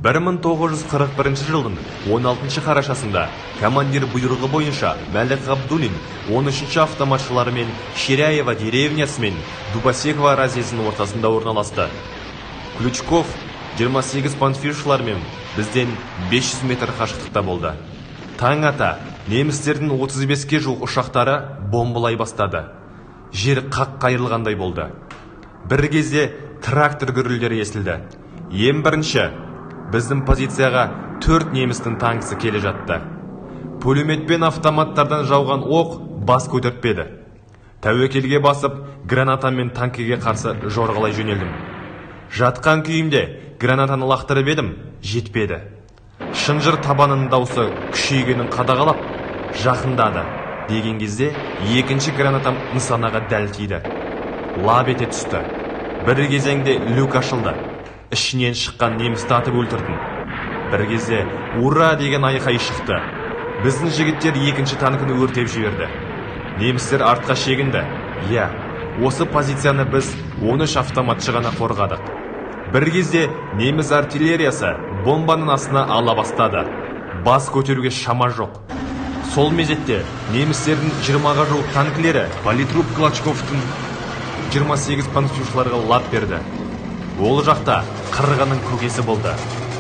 1941 жылдың 16 қарашасында командир бұйрығы бойынша Мәлік Ғабдуллин 13-ші автоматшылары мен Ширяева деревнясы мен Дубосеково разъезінің ортасында орналасты. Ключков 28 панфиловшылармен бізден 500 метр қашықтықта болды. Таң ата немістердің 35-ке жуық ұшақтары бомбалай бастады. Жер қақ қайырылғандай болды. Бір кезде трактор гүрілдері естілді. Ең бірінші біздің позицияға 4 немістің танкісі келе жатты. Пулемет пен автоматтардан жауған оқ бас көтертпеді. Тәуекелге басып, гранатамен танкіге қарсы жорғалай жөнелдім. Жатқан күйімде гранатаны лақтырып едім, жетпеді. Шынжыр табанының даусы күшейгенін қадағалап, жақындады деген кезде екінші гранатам нысанаға дәл тиді. Лап ете түсті. Бір кезеңде люк ашылды. Ішінен шыққан немісті атып өлтірдім. Бір кезде «Ура!» деген айқай шықты. Біздің жігіттер екінші танкіні өртеп жіберді. Немістер артқа шегінді. Осы позицияны біз 13 автоматшы ғана қорғадық. Бір кезде неміс артиллериясы бомбаның астына ала бастады. Бас көтеруге шама жоқ. Сол мезетте немістердің 20-ға жуық танкілері политрук Клочковтың 28 панфиловшыларға лап берді. Ол жақта қырғынның көкесі болды.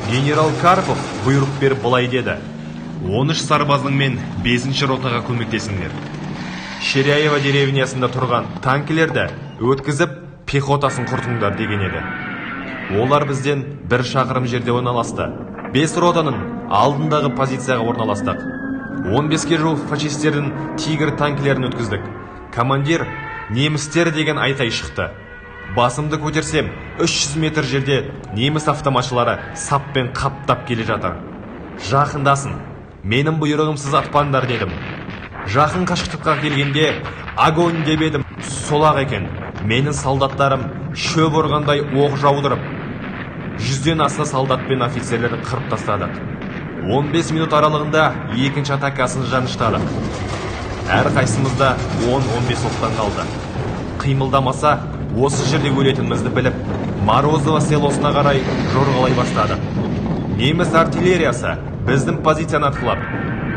Генерал Карпов бұйрық беріп былай деді: 13 сарбаздың мен 5-ші ротаға көмектесіңдер. Ширяева деревнясында тұрған танкілерді өткізіп, пехотасын құртыңдар деген еді. Олар бізден 1 шақырым жерде орналасты. 5 ротаның алдындағы позицияға орналастық. 15-ке жуық фашистердің тигр танкілерін өткіздік. Командир немістер деген айқай шықты. Басымды көтерсем, 300 метр жерде неміс автоматшылары саппен қаптап келе жатыр. Жақындасын, менің бұйрығымсыз атпаңдар дедім. Жақын қашықтыққа келгенде огонь деп едім. Сол-ақ екен. Менің солдаттарым шөп орғандай оқ жаудырып, 100-ден аса солдат пен офицерлерді қырып тастадық. 15 минут аралығында екінші атакасын жаныштадық. Әр қайсымызда 10-15 оқтан қалды. Қимылдамаса, осы жерде өлетінімізді біліп, Морозово селосына қарай жорғалай бастады. Неміс артиллериясы біздің позицияны атқылап,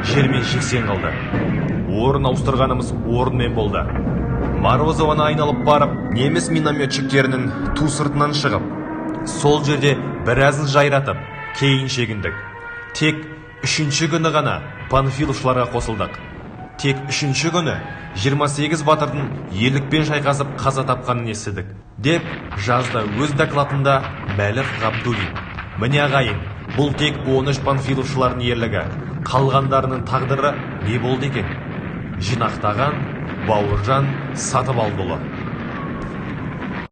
жермен жексен қалды. Орын ауыстырғанымыз орынмен болды. Морозовоны айналып барып, неміс минометчиктерінің ту сыртынан шығып, сол жерде біразын жайратып, кейін шегіндік. Тек 3-ші күні ғана панфиловшыларға қосылдық. Тек 3-ші күні 28 батырдың ерлікпен шайқасып қаза тапқанын естідік, деп жазды өз докладында Мәлік Ғабдуллин. Міне ағайын, бұл тек 13 панфиловшылардың ерлігі. Қалғандарының тағдыры не болды екен? Жинақтаған Бауыржан Сатыбалдыұлы.